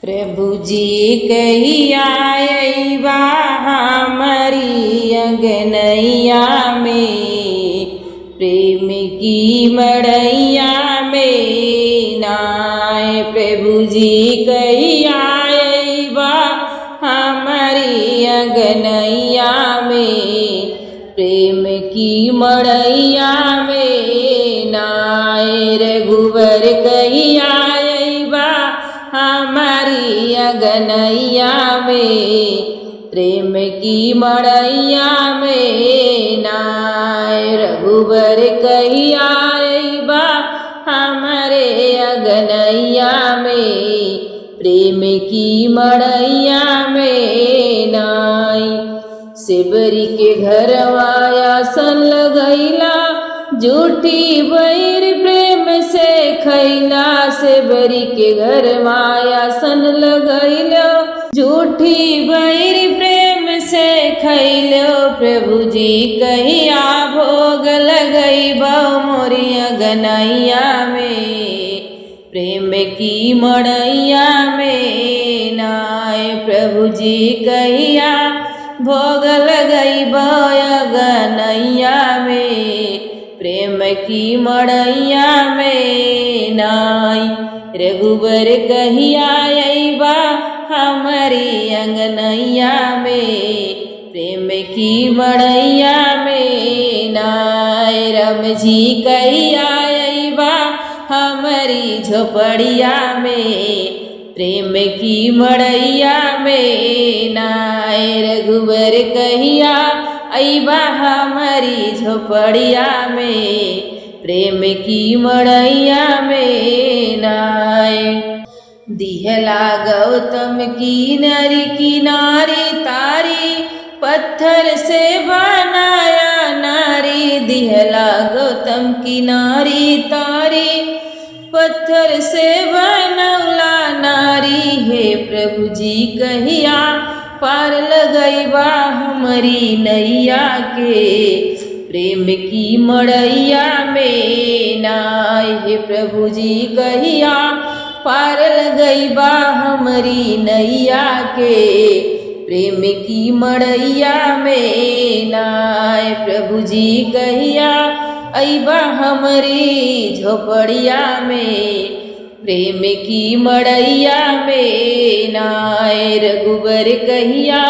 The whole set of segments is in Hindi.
प्रभुजी कहिया अइबा हमारी अंगनैया में, प्रेम की मड़ैया में नाय। प्रभुजी कहिया अइबा हमारी अंगनैया में, प्रेम की मड़ैया में नाय। रघुवर कहिया अइबा हमारी अंगनैया में, प्रेम की मड़ैया में नाय। रघुवर कहिया अइबा हमारे अंगनैया में, प्रेम की मड़ैया में नाय। सेबरी के घर वाया सन लगैला, झूठी बैर प्रेम से खैला। सेबरी के घर माया सन लगैलो, झूठी बैर प्रेम से खैलो। प्रभुजी कहिया भोग लगैबा मोरी अंगनैया में, प्रेम की मड़ैया में नाय। प्रभुजी कहिया भोग लगैबा अंगनैया में, प्रेम की मड़ैया में नाय। रघुबर कहिया अइबा हमारी अंगनैया में, प्रेम की मड़ैया में नाय। राम जी कहिया अइबा हमारी झोपड़िया में, प्रेम की मड़ैया में नाय। रघुबर कहिया अइबा हमारी झोपड़िया में, प्रेम की मड़ैया में नाय। दिहला गौतम की नरी किनारी तारी, पत्थर से बनाया नारी। दिहला गौतम की नारी तारी, पत्थर से बनौला नारी। हे प्रभुजी कहिया पार लगैबा हमारी नैया के, प्रेम की मड़ैया में नाय। हे प्रभुजी कहिया पार लगैबा हमारी नैया के, प्रेम की मड़ैया में नाय। प्रभुजी कहिया अइबा हमारी झोपड़िया में, प्रेम की मड़ैया में नाय। रघुबर कहिया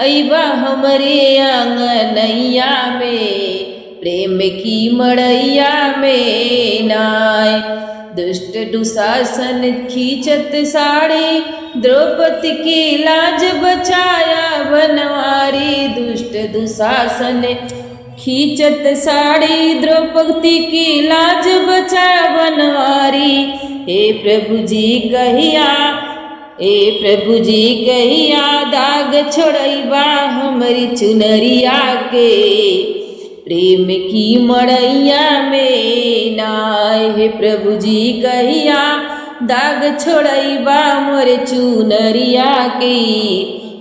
अइबा हमारे अंगनैया में, प्रेम की मड़ैया में नाय। दुष्ट दुशासन खींचत साड़ी, द्रौपदी की लाज बचाया बनवारी। दुष्ट दुशासन खींचत साड़ी, द्रौपदी की लाज बचाया बनवारी। हे प्रभुजी कहिया, हे प्रभुजी कहिया दाग छोड़ैबा हमारी चुनरिया के, प्रेम की मड़ैया में नाय। हे प्रभुजी कहिया दाग छोड़ैबा मोर चुनरिया के,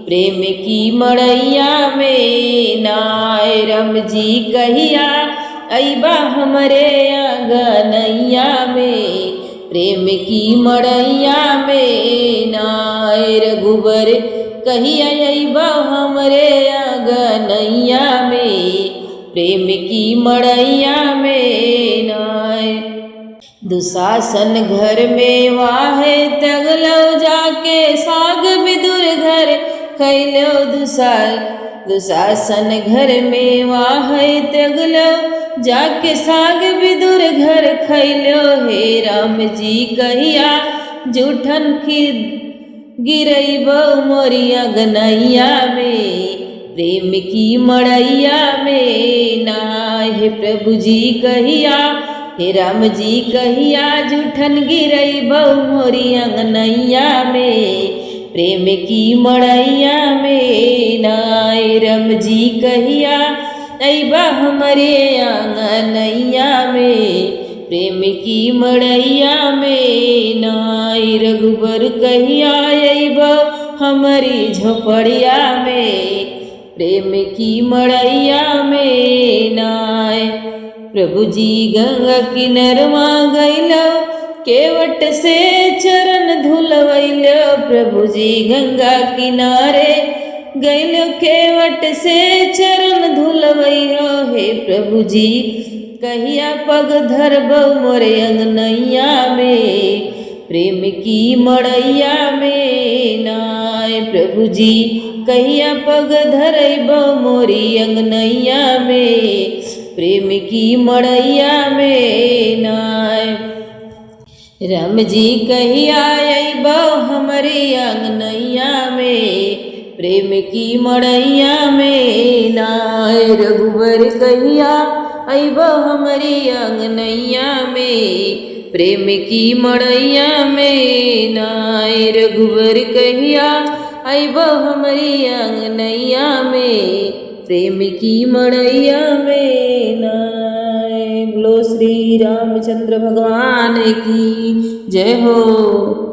प्रेम की मड़ैया में नाय। राम जी कहिया अइबा हमरे अंगनैया में, प्रेम की मड़ैया में नाय। रघुबर कहिया अइबा हमरे अंगनैया में, प्रेम की मड़ैया में नाय। दुशासन घर में वाहे तगलो जाके, साग विदुर घर खैलो। दुशासन घर में वाहे तगलो जाके, साग विदुर घर खैलो। हे राम जी कहिया जूठन खीर गिरैबो मोरी अंगनैया में, प्रेम की मड़ैया में नाय। हे प्रभुजी कहिया, हे राम जी कहिया जूठन गिरैबो मोरी अंगनैया में, प्रेम की मड़ैया में नाय। राम जी कहिया अइबा हमरे अंगनैया में, प्रेम की मड़ैया में नाय। रघुबर कहिया अइबा हमारी झोपड़िया में, प्रेम की मड़ैया में नाय। प्रभु जी गंगा किनरवा गैलो, केवट से चरण धुलवैलो। प्रभु जी गंगा किनारे गैलो केवट से चरण धुलवैया हे प्रभु जी कहिया पग धरबौ मोरे अंगनैया में प्रेम की मड़ैया में नाय प्रभु जी कहिया पग धरबौ मोरी अंगनैया में प्रेम की मड़ैया में नाय राम जी कहिया अइबौ हमरी अंगनैया में प्रेम की मड़ैया में नाय रघुवर कहिया अइबौ हमरी अंगनैया में प्रेम की मड़ैया में नाय रघुवर कहिया अइबौ हमरी अंगनैया में प्रेम की मड़ैया में नाय। बोलो श्री रामचंद्र भगवान की जय हो।